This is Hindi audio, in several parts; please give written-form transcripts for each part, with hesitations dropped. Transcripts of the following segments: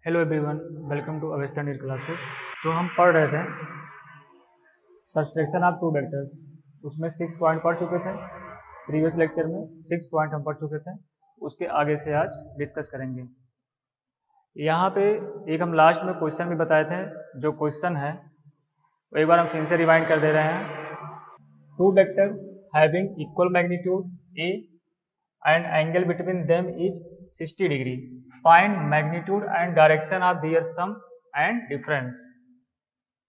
Hello everyone, welcome to Avesta NEET classes. तो हम पढ़ रहे थे सब्सट्रैक्शन ऑफ टू वेक्टर्स। उसमें 6 पॉइंट पढ़ चुके थे। प्रीवियस लेक्चर में 6 पॉइंट हम पढ़ चुके थे। उसके आगे से आज डिस्कस करेंगे। यहाँ पे एक हम लास्ट में क्वेश्चन भी बताए थे। जो क्वेश्चन है वो एक बार हम फिर से रिवाइंड कर दे रहे हैं। Two vector having equal magnitude A and angle between them is 60 degree. Find magnitude and direction of their sum and difference.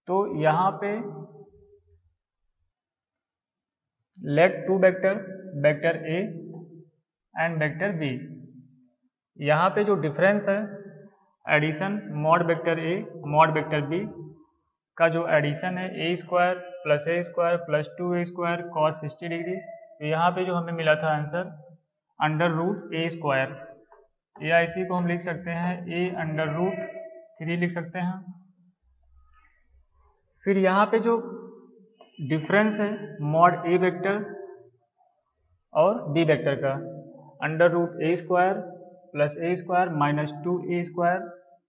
तो यहाँ पे let two vector, vector A and vector B, यहाँ पे जो डिफरेंस है addition mod vector A mod vector B का जो एडिशन है A square plus 2a square cos 60 degree. तो यहाँ पे जो हमें मिला था answer under root A square, या इसी को हम लिख सकते हैं ए अंडर रूट 3 लिख सकते हैं। फिर यहाँ पे जो डिफरेंस है मॉड ए वेक्टर और बी वेक्टर का under root A square minus 2a square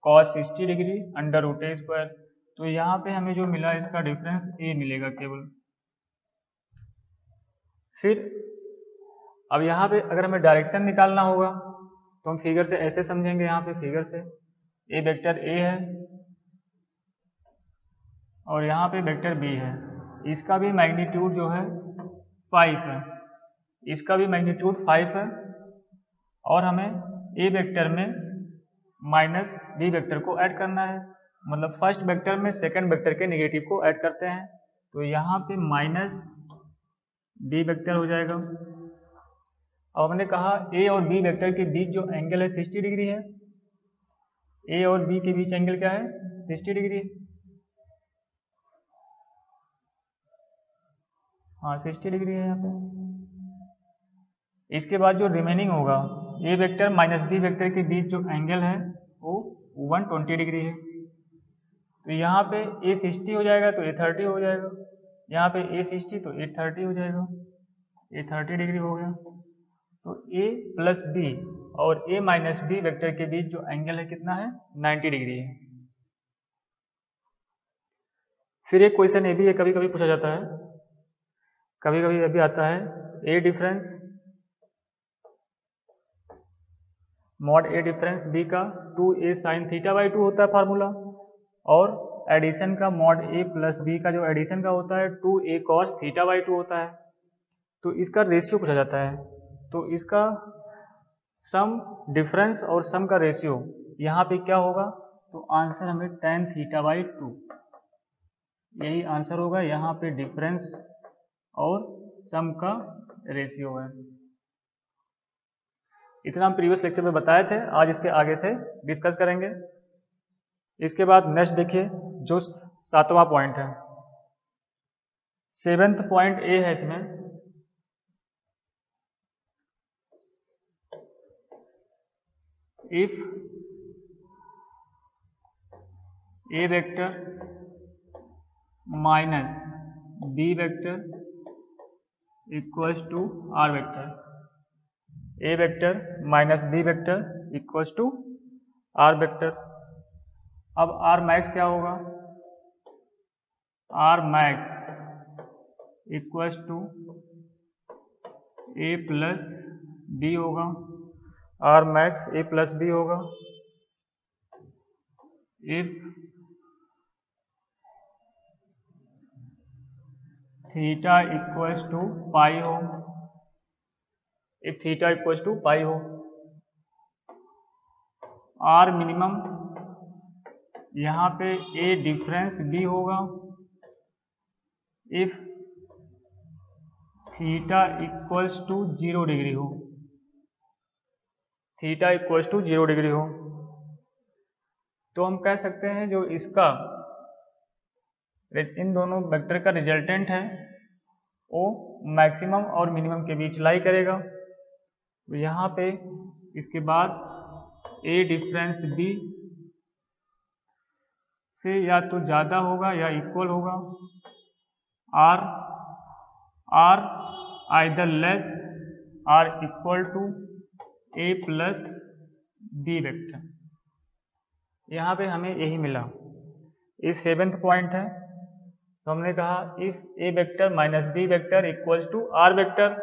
cos 60 degree under root A square. तो यहाँ पे हमें जो मिला इसका डिफरेंस ए मिलेगा केवल। फिर अब यहाँ पे अगर हमें डायरेक्शन निकालना होगा तो हम फिगर से ऐसे समझेंगे। यहाँ पे फिगर से ए वेक्टर ए है और यहाँ पे वेक्टर बी है। इसका भी मैग्नीट्यूड जो है 5 है, इसका भी मैग्नीट्यूड 5 है और हमें ए वेक्टर में माइनस बी वेक्टर को ऐड करना है। मतलब फर्स्ट वेक्टर में सेकंड वेक्टर के नेगेटिव को ऐड करते हैं। तो यहाँ पे माइनस बी वेक्टर हो जाएगा। अब हमने कहा ए और बी वेक्टर के बीच जो एंगल है 60 डिग्री है। ए और बी के बीच एंगल क्या है? 60 डिग्री। हाँ 60 डिग्री है यहाँ पे। इसके बाद जो रिमेनिंग होगा ए वेक्टर माइनस बी वेक्टर के बीच जो एंगल है वो 120 डिग्री है। तो यहाँ पे ए 60 हो जाएगा तो ए 30 हो जाएगा, यहाँ पे ए 60 तो ए 30 हो जाएगा, ए 30 डिग्री हो गया। तो ए प्लस बी और ए माइनस बी वेक्टर के बीच जो एंगल है कितना है? 90 डिग्री है। फिर एक क्वेश्चन ये भी है, कभी कभी पूछा जाता है, कभी कभी ये भी आता है ए डिफरेंस मॉड ए डिफरेंस बी का 2a साइन थीटा बाई 2 होता है फार्मूला, और एडिशन का मॉड ए प्लस बी का जो एडिशन का होता है 2a कॉस थीटा बाई 2 होता है। तो इसका रेशियो पूछा जाता है। तो इसका सम डिफरेंस और सम का रेशियो यहाँ पे क्या होगा? तो आंसर हमें tan थीटा बाई 2 यही आंसर होगा। यहाँ पे डिफरेंस और सम का रेशियो है। इतना हम प्रीवियस लेक्चर में बताए थे। आज इसके आगे से डिस्कस करेंगे। इसके बाद नेक्स्ट देखिए जो 7वां पॉइंट है, 7th पॉइंट ए है इसमें। If A vector minus B vector equals to R vector, A vector minus B vector equals to R vector. अब आर मैक्स क्या होगा? R max equals to A plus B होगा। R max A plus B होगा if theta equals to pi हो, if theta equals to pi हो। आर मिनिमम यहाँ पे ए डिफरेंस बी होगा if theta equals to 0 degree हो, थीटा इक्वल्स टू 0 डिग्री हो। तो हम कह सकते हैं जो इसका इन दोनों वेक्टर का रिजल्टेंट है वो मैक्सिमम और मिनिमम के बीच लाई करेगा। तो यहाँ पे इसके बाद ए डिफरेंस बी से या तो ज़्यादा होगा या इक्वल होगा। R either less or equal to A plus B vector. यहाँ पे हमें यही मिला, ये 7th पॉइंट है। तो हमने कहा if A vector minus B vector equals to R vector,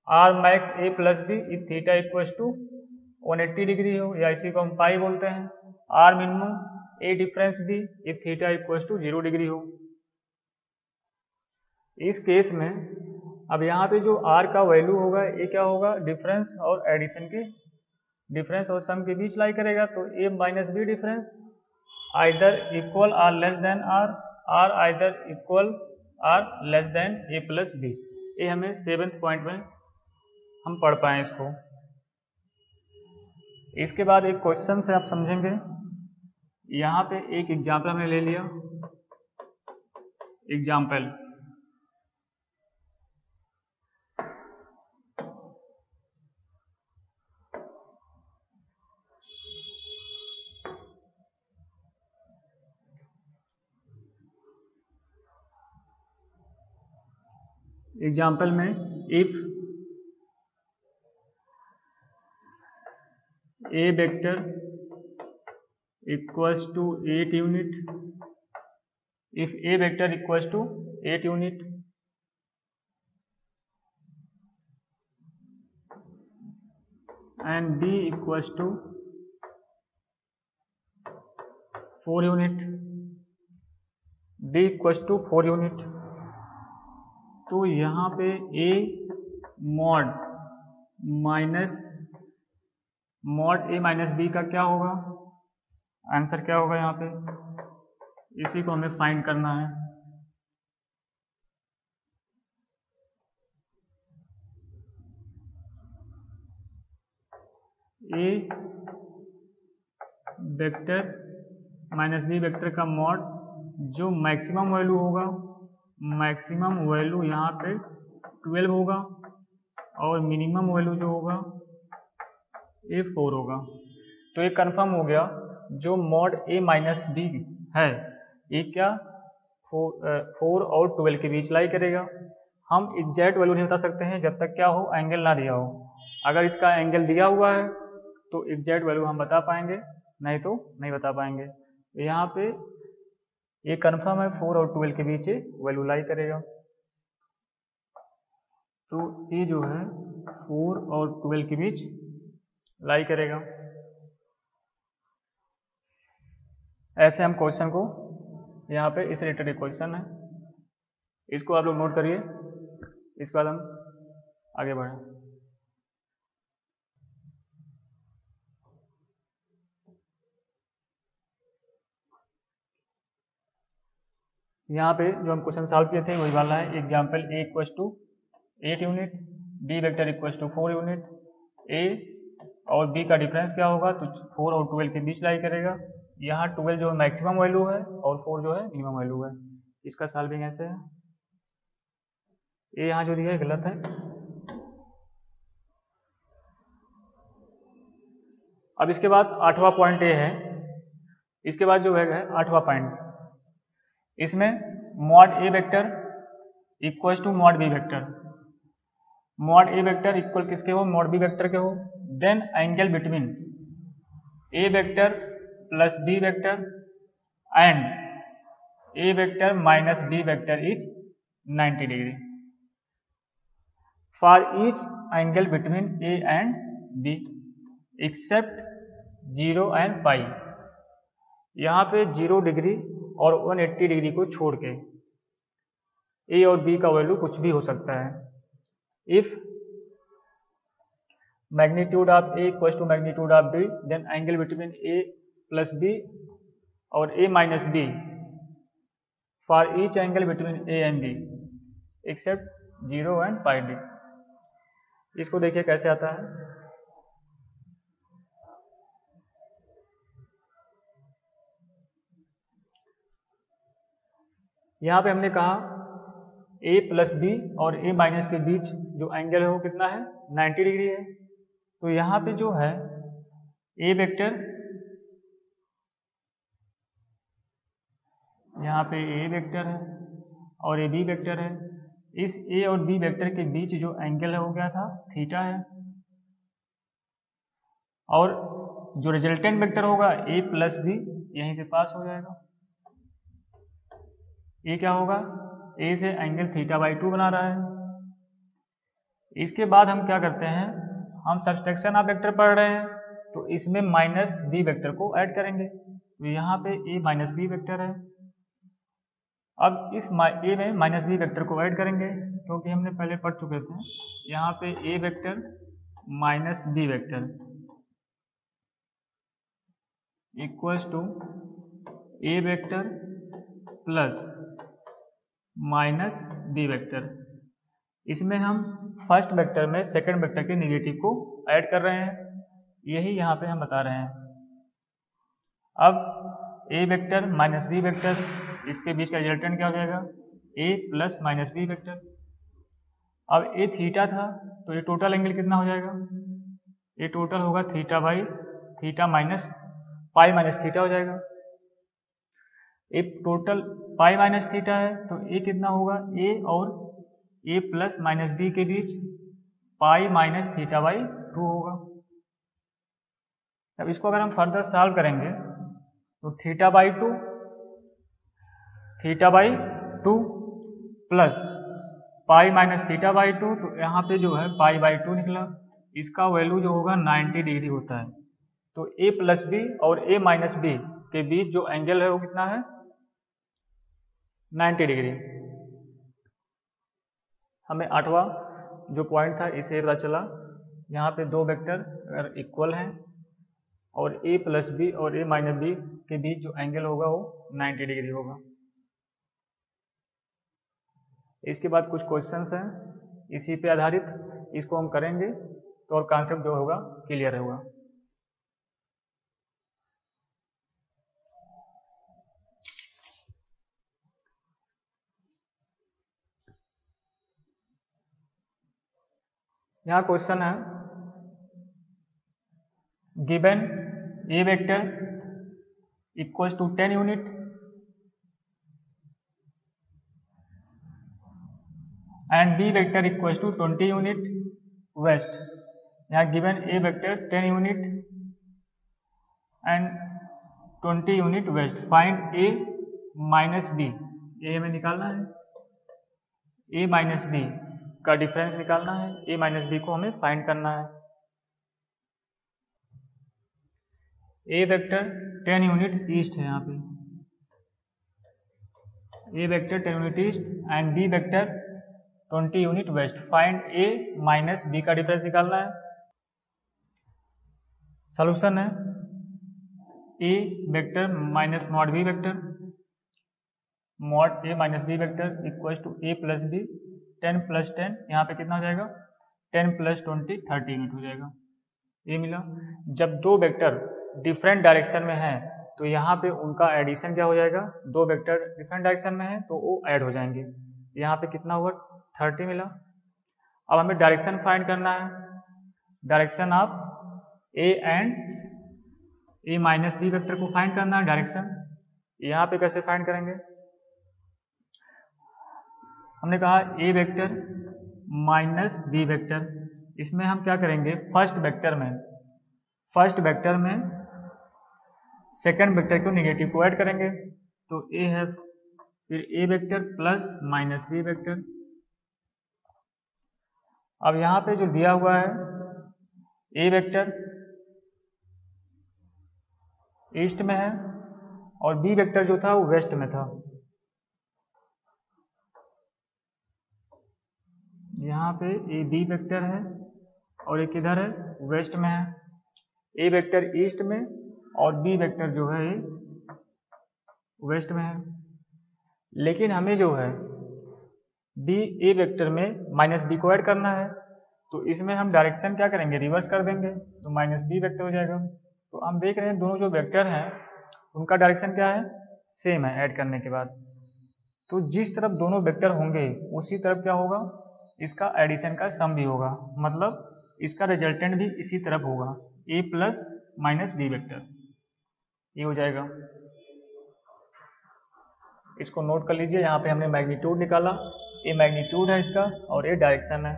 R max A plus B if theta equals to 180 degree हो, या इसी को हम पाई बोलते हैं, R minimum A difference B if theta equals to 0 degree हो। इस केस में अब यहाँ पे जो आर का वैल्यू होगा ये क्या होगा, डिफरेंस और एडिशन के, डिफरेंस और सम के बीच लाई करेगा। तो A minus B difference either equal or less than or either equal or less than A plus B. ये हमें 7th पॉइंट में हम पढ़ पाए इसको। इसके बाद एक क्वेश्चन से आप समझेंगे, यहाँ पे एक एग्जाम्पल हमने ले लिया, एग्जाम्पल में if A vector equals to 8 unit, if a vector equals to 8 unit and b equals to 4 unit, b equals to 4 unit, तो यहाँ पे a mod a minus b का क्या होगा, आंसर क्या होगा यहाँ पे, इसी को हमें फाइंड करना है। A vector minus B vector का मॉड, जो मैक्सिमम वैल्यू होगा, मैक्सिमम वैल्यू यहाँ पे 12 होगा और मिनिमम वैल्यू जो होगा ये 4 होगा। तो ये कंफर्म हो गया, जो मॉड ए माइनस बी है ये क्या 4 और 12 के बीच लाई करेगा। हम एग्जैक्ट वैल्यू नहीं बता सकते हैं जब तक क्या हो, एंगल ना दिया हो। अगर इसका एंगल दिया हुआ है तो एग्जैक्ट वैल्यू हम बता पाएंगे, नहीं तो नहीं बता पाएंगे। तो यहाँ पे ये कंफर्म है 4 और 12 के बीच वैल्यू लाई करेगा। तो ये जो है 4 और 12 के बीच लाई करेगा। ऐसे हम क्वेश्चन को यहाँ पे इस रिलेटेड एक क्वेश्चन है, इसको आप लोग नोट करिए, इसके बाद हम आगे बढ़ें। यहाँ पे जो हम क्वेश्चन सॉल्व किए थे वही वाला है। Example A equals to 8 unit, B vector equals to 4 unit. A और बी का डिफरेंस क्या होगा, तो 4 और 12 के बीच लाई करेगा। यहाँ 12 जो मैक्सिमम वैल्यू है और 4 जो है मिनिमम वैल्यू है। इसका सॉल्विंग ऐसे है, ये यहाँ जो दिया है गलत है। अब इसके बाद 8वां पॉइंट ये है, इसके बाद जो है 8वां पॉइंट, इसमें mod A vector equals to mod B vector. Mod A vector equal किसके हो, मॉड बी वेक्टर के हो। Then angle between A vector plus B vector and A vector minus B vector is 90 degree for each angle between A and B except 0 and pi. यहाँ पे 0 डिग्री और 180 डिग्री को छोड़ के ए और बी का वैल्यू कुछ भी हो सकता है। If magnitude of A equals to magnitude of B, then angle between A plus B और A minus B for each angle between A and B except 0 and pi D. इसको देखिए कैसे आता है। यहाँ पे हमने कहा a प्लस बी और a माइनस के बीच जो एंगल है वो कितना है, 90 डिग्री है। तो यहाँ पे जो है a वेक्टर, यहाँ पे a वेक्टर है और ये b वेक्टर है। इस a और b वेक्टर के बीच जो एंगल है वो क्या था, थीटा है। और जो रिजल्टेंट वेक्टर होगा ए प्लस बी यहीं से पास हो जाएगा। ये क्या होगा, ए से एंगल θ/2 बना रहा है। इसके बाद हम क्या करते हैं, हम सब्सट्रैक्शन ऑफ वेक्टर पढ़ रहे हैं तो इसमें माइनस बी वेक्टर को ऐड करेंगे। तो यहाँ पे ए माइनस बी वेक्टर है। अब इस ए में माइनस बी वेक्टर को ऐड करेंगे क्योंकि हमने पहले पढ़ चुके थे। यहाँ पे A vector minus B vector equals to A vector plus minus B vector. इसमें हम फर्स्ट वेक्टर में सेकंड वेक्टर के नेगेटिव को ऐड कर रहे हैं, यही यहाँ पे हम बता रहे हैं। अब ए वेक्टर माइनस बी वेक्टर, इसके बीच का रिजल्टेंट क्या हो जाएगा, ए प्लस माइनस बी वेक्टर। अब ए थीटा था तो ये टोटल एंगल कितना हो जाएगा, ये टोटल होगा θ/θ माइनस पाई माइनस थीटा हो जाएगा। ए टोटल पाई माइनस थीटा है तो ए कितना होगा, ए और ए प्लस माइनस बी के बीच पाई माइनस θ/2 होगा। अब इसको अगर हम फर्दर सॉल्व करेंगे तो θ/2 प्लस पाई माइनस θ/2, तो यहाँ पे जो है π/2 निकला। इसका वैल्यू जो होगा 90 डिग्री होता है। तो ए प्लस बी और ए माइनस बी के बीच जो एंगल है वो कितना है, 90 डिग्री। हमें 8वां जो पॉइंट था इसे पता चला। यहाँ पे दो वेक्टर अगर इक्वल हैं और ए प्लस बी और ए माइनस बी के बीच जो एंगल होगा वो 90 डिग्री होगा। इसके बाद कुछ क्वेश्चंस हैं इसी पे आधारित, इसको हम करेंगे तो और कॉन्सेप्ट जो होगा क्लियर होगा। यहाँ क्वेश्चन है, given A vector equals to 10 unit and B vector equals to 20 unit west. यहाँ given A vector 10 unit and 20 unit west, find A minus B. ये हमें निकालना है, ए माइनस बी का डिफरेंस निकालना है, ए माइनस बी को हमें फाइंड करना है। ए वेक्टर 10 यूनिट ईस्ट है, यहाँ पे A vector 10 unit east and B vector 20 unit west, find A minus B का डिफरेंस निकालना है। सॉल्यूशन है A vector minus mod B vector, mod A minus B vector equals to A plus B, 10 plus 10 यहाँ पे कितना हो जाएगा, 10 प्लस 20 30 यूनिट हो जाएगा। ये मिला। जब दो वेक्टर डिफरेंट डायरेक्शन में है तो यहाँ पे उनका एडिशन क्या हो जाएगा, दो वेक्टर डिफरेंट डायरेक्शन में है तो वो ऐड हो जाएंगे। यहाँ पे कितना हुआ, 30 मिला। अब हमें डायरेक्शन फाइंड करना है, direction of A and A minus B vector को फाइंड करना है डायरेक्शन। यहाँ पे कैसे फाइंड करेंगे, हमने कहा A vector minus B vector, इसमें हम क्या करेंगे, फर्स्ट वेक्टर में सेकंड वेक्टर को नेगेटिव को ऐड करेंगे। तो ए है फिर A vector plus minus B vector. अब यहाँ पे जो दिया हुआ है ए वेक्टर ईस्ट में है और बी वेक्टर जो था वो वेस्ट में था। यहाँ पे ए बी वेक्टर है और एक इधर है वेस्ट में है। ए वेक्टर ईस्ट में और बी वेक्टर जो है वेस्ट में है। लेकिन हमें जो है बी ए वेक्टर में माइनस बी को ऐड करना है, तो इसमें हम डायरेक्शन क्या करेंगे, रिवर्स कर देंगे, तो माइनस बी वेक्टर हो जाएगा। तो हम देख रहे हैं दोनों जो वेक्टर हैं उनका डायरेक्शन क्या है, सेम है ऐड करने के बाद। तो जिस तरफ दोनों वेक्टर होंगे उसी तरफ क्या होगा, इसका एडिशन का सम भी होगा, मतलब इसका रिजल्टेंट भी इसी तरफ होगा, ए प्लस माइनस बी वेक्टर, ये हो जाएगा। इसको नोट कर लीजिए, यहाँ पे हमने मैग्नीट्यूड निकाला, ए मैग्नीट्यूड है इसका और ए डायरेक्शन है।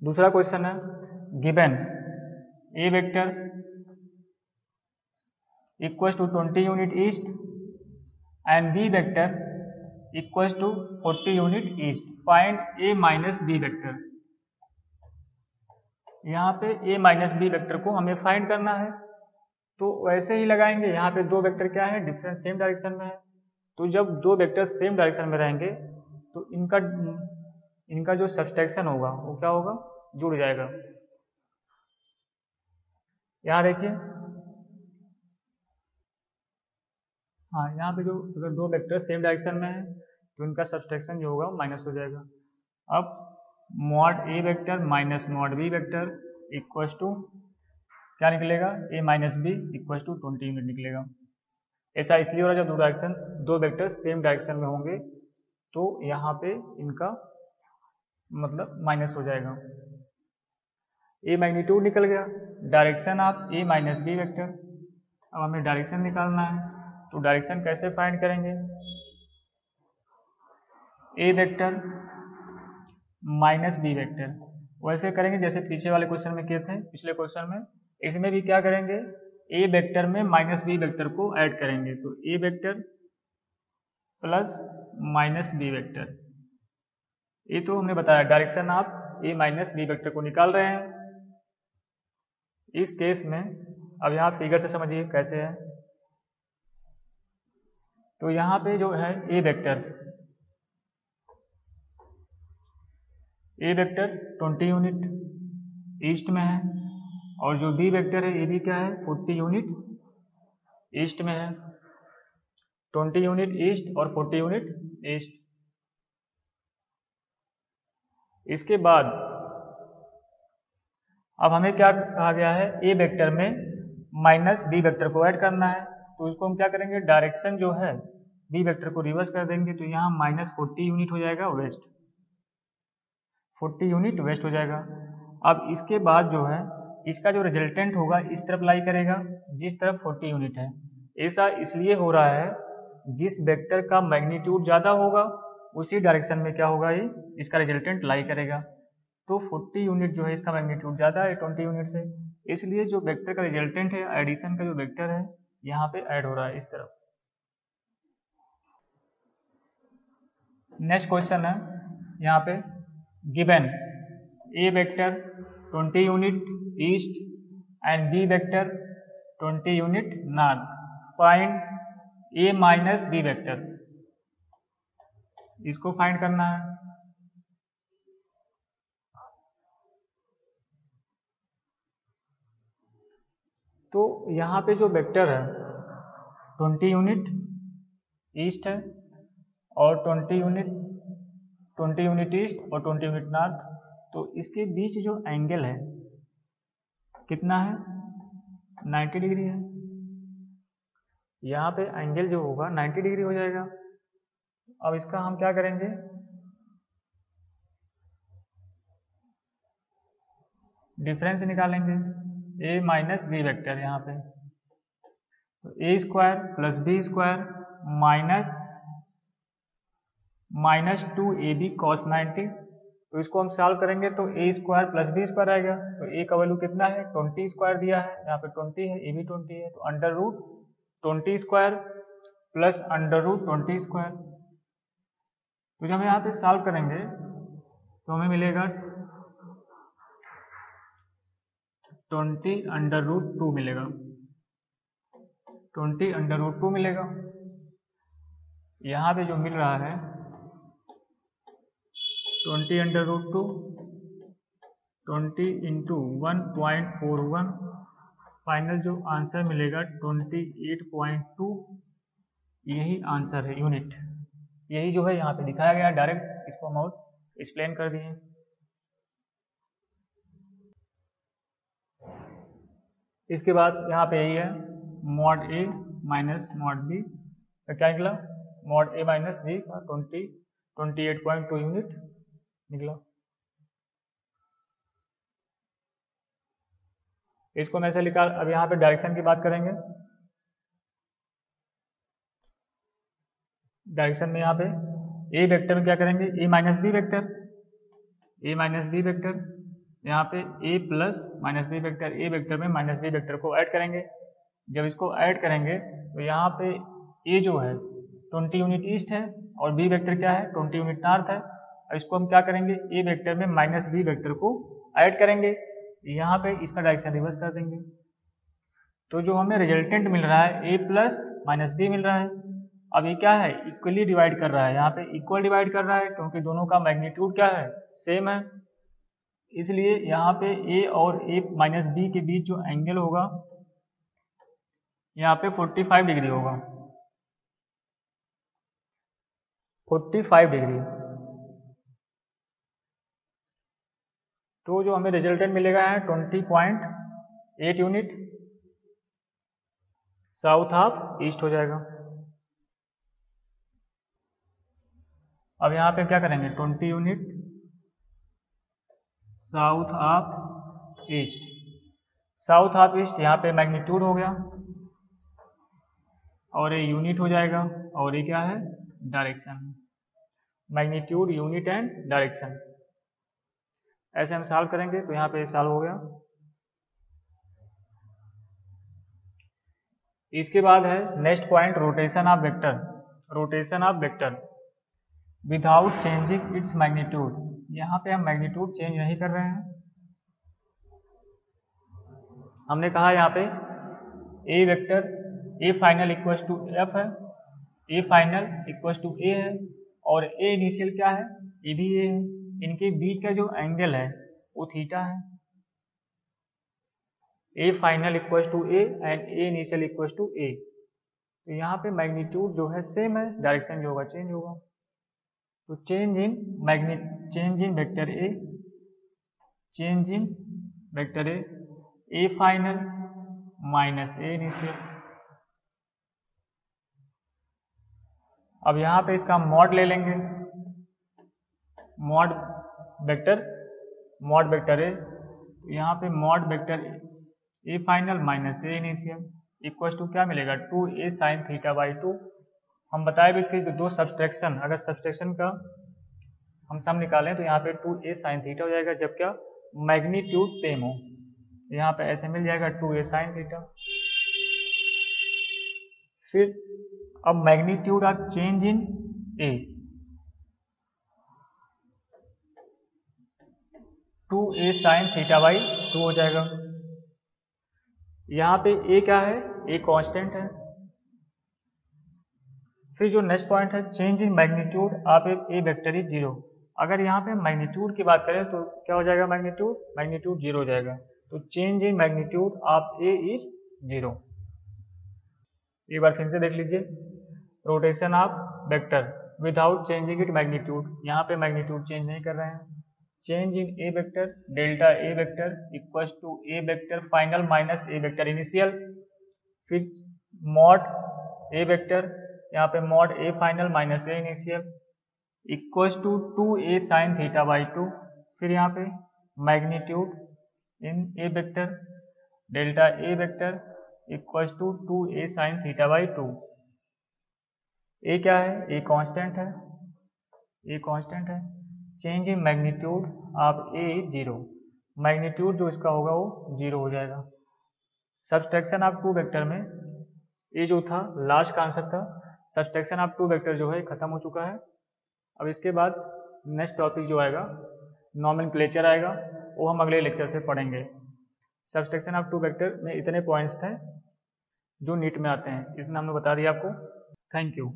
दूसरा क्वेश्चन है, given A vector equal to 20 unit east and B vector equal to 40 unit east, find A minus B vector. यहाँ पे ए माइनस बी वेक्टर को हमें फाइंड करना है, तो वैसे ही लगाएंगे। यहाँ पे दो वेक्टर क्या है, डिफरेंट सेम डायरेक्शन में है, तो जब दो वेक्टर सेम डायरेक्शन में रहेंगे तो इनका जो सब्सट्रैक्शन होगा वो क्या होगा, जुड़ जाएगा। यहाँ देखिए, हाँ यहाँ पे जो अगर दो वेक्टर सेम डायरेक्शन में है तो इनका सब्सट्रैक्शन जो होगा माइनस हो जाएगा। अब mod A vector minus mod B vector equal to क्या निकलेगा, A minus B equal to 20 unit निकलेगा। ऐसा इसलिए हो रहा है जब दो वेक्टर सेम डायरेक्शन में होंगे तो यहाँ पे इनका मतलब माइनस हो जाएगा। ए मैग्नीट्यूड निकल गया, direction of A minus B vector. अब हमें डायरेक्शन निकालना है, तो डायरेक्शन कैसे फाइंड करेंगे, A vector minus B vector वैसे करेंगे जैसे पीछे वाले क्वेश्चन में किए थे। पिछले क्वेश्चन में इसमें भी क्या करेंगे, ए वेक्टर में माइनस बी वेक्टर को ऐड करेंगे, तो A vector plus minus B vector. ये तो हमने बताया डायरेक्शन आप ए माइनस बी वेक्टर को निकाल रहे हैं। इस केस में अब यहाँ फिगर से समझिए कैसे है। तो यहाँ पे जो है ए वेक्टर 20 यूनिट ईस्ट में है, और जो बी वेक्टर है ये भी क्या है, 40 यूनिट ईस्ट में है। 20 यूनिट ईस्ट और 40 यूनिट ईस्ट। इसके बाद अब हमें क्या कहा गया है, ए वेक्टर में माइनस बी वेक्टर को ऐड करना है, तो इसको हम क्या करेंगे, डायरेक्शन जो है बी वेक्टर को रिवर्स कर देंगे, तो यहाँ माइनस 40 यूनिट हो जाएगा वेस्ट, 40 यूनिट वेस्ट हो जाएगा। अब इसके बाद जो है इसका जो रिजल्टेंट होगा इस तरफ लाई करेगा जिस तरफ 40 यूनिट है। ऐसा इसलिए हो रहा है जिस वेक्टर का मैग्नीट्यूड ज़्यादा होगा उसी डायरेक्शन में क्या होगा, ये इसका रिजल्टेंट लाई करेगा। तो 40 यूनिट जो है इसका मैग्नीट्यूड ज़्यादा है 20 यूनिट से, इसलिए जो वेक्टर का रिजल्टेंट है एडिशन का जो वेक्टर है यहाँ पे ऐड हो रहा है इस तरफ। नेक्स्ट क्वेश्चन है यहाँ पे, given A vector 20 unit east and B vector 20 unit north, find A minus B vector. इसको फाइंड करना है। तो यहाँ पे जो वेक्टर है 20 यूनिट ईस्ट है और 20 यूनिट ईस्ट और 20 यूनिट नॉर्थ, तो इसके बीच जो एंगल है कितना है, 90 डिग्री है। यहाँ पे एंगल जो होगा 90 डिग्री हो जाएगा। अब इसका हम क्या करेंगे, डिफरेंस निकालेंगे, ए माइनस बी वेक्टर यहाँ पे, तो A square plus B square minus 2ab cos 90। तो इसको हम सॉल्व करेंगे तो A square plus B square आएगा, तो ए का वैल्यू कितना है, 20 स्क्वायर दिया है, यहाँ पे 20 है, ए भी 20 है, तो under root 20 square plus under root 20 square. तो जब हम यहाँ पे सॉल्व करेंगे तो हमें मिलेगा 20 अंडर रूट 2 मिलेगा, 20 अंडर रूट 2 मिलेगा। यहाँ पे जो मिल रहा है 20 अंडर रूट 2, 20 इंटू 1.41, फाइनल जो आंसर मिलेगा 28.2, यही आंसर है यूनिट। यही जो है यहाँ पे दिखाया गया डायरेक्ट, इसको हम और एक्सप्लेन कर दिए। इसके बाद यहाँ पे यही है mod A minus mod B, तो क्या निकला, मॉड ए माइनस बी का 28.2 यूनिट निकला। इसको मैं ऐसे लिखा। अब यहाँ पे डायरेक्शन की बात करेंगे। डायरेक्शन में यहाँ पे ए वेक्टर में क्या करेंगे, ए माइनस बी वेक्टर, यहाँ पे a plus minus B vector, A vector में माइनस बी वेक्टर को ऐड करेंगे। जब इसको ऐड करेंगे तो यहाँ पे a जो है 20 यूनिट ईस्ट है और b वेक्टर क्या है 20 यूनिट नॉर्थ है। और इसको हम क्या करेंगे, a वेक्टर में माइनस बी वेक्टर को ऐड करेंगे, यहाँ पे इसका डायरेक्शन रिवर्स कर देंगे। तो जो हमें रिजल्टेंट मिल रहा है a प्लस माइनस बी मिल रहा है। अब ये क्या है, इक्वली डिवाइड कर रहा है, यहाँ पे इक्वल डिवाइड कर रहा है क्योंकि दोनों का मैग्नीट्यूड क्या है, सेम है। इसलिए यहाँ पे a और a माइनस बी के बीच जो एंगल होगा यहाँ पे 45 डिग्री होगा, 45 डिग्री। तो जो हमें रिजल्टेंट मिलेगा है 20.8 यूनिट साउथ ऑफ ईस्ट हो जाएगा। अब यहाँ पे क्या करेंगे, 20 unit south of east, south of east यहाँ पे मैग्नीट्यूड हो गया और ये यूनिट हो जाएगा और ये क्या है, direction, magnitude unit and direction. ऐसे हम सॉल्व करेंगे तो यहाँ पे सॉल्व हो गया। इसके बाद है next point, rotation of vector, rotation of vector without changing its magnitude. यहाँ पे हम मैग्नीट्यूड चेंज नहीं कर रहे हैं। हमने कहा यहाँ पे A vector A final equals to F है, A final equals to A है और ए इनिशियल क्या है, ए भी ए है। इनके बीच का जो एंगल है वो थीटा है। A final equals to A and A initial equals to A. तो यहाँ पे मैग्नीट्यूड जो है सेम है, डायरेक्शन जो होगा चेंज होगा। तो change in vector A, change in vector A final minus A initial. अब यहाँ पे इसका मॉड ले लेंगे, मॉड वेक्टर ए, तो यहाँ पे mod vector A final minus A initial equal to क्या मिलेगा, 2a साइन थीटा बाई 2। हम बताए भी थे दो सब्सट्रैक्शन, अगर सब्सट्रैक्शन का हम सम निकालें तो यहाँ पे 2a साइन थीटा हो जाएगा जब क्या मैग्नीट्यूड सेम हो। यहाँ पे ऐसे मिल जाएगा 2a साइन थीटा। फिर अब magnitude of change in A, 2a sine theta by 2 हो जाएगा। यहाँ पे a क्या है, a कांस्टेंट है। फिर जो नेक्स्ट पॉइंट है change in magnitude of A vector is 0। अगर यहाँ पे मैग्नीट्यूड की बात करें तो क्या हो जाएगा, मैग्नीट्यूड 0 हो जाएगा। तो change in magnitude of A is 0। एक बार फिर से देख लीजिए, rotation of vector without changing it magnitude, यहाँ पे मैग्नीट्यूड चेंज नहीं कर रहे हैं। Change in A vector, delta A vector equals to A vector final minus A vector initial. फिर मॉड ए वेक्टर, यहाँ पे mod A final minus A initial equals to 2a sine theta by 2। फिर यहाँ पे magnitude in A vector, delta A vector equals to 2a sine theta by 2। A क्या है, ए कांस्टेंट है, ए कांस्टेंट है। Change in magnitude of A 0, magnitude जो इसका होगा वो 0 हो जाएगा। सब्सट्रैक्शन ऑफ टू वेक्टर में ये जो था लास्ट कॉन्सेप्ट था, सब्सट्रैक्शन ऑफ टू वेक्टर जो है खत्म हो चुका है। अब इसके बाद नेक्स्ट टॉपिक जो आएगा नॉमेनक्लेचर आएगा, वो हम अगले लेक्चर से पढ़ेंगे। सब्सट्रैक्शन ऑफ टू वेक्टर में इतने पॉइंट्स थे जो नीट में आते हैं, इतना हमने बता दिया आपको। Thank you.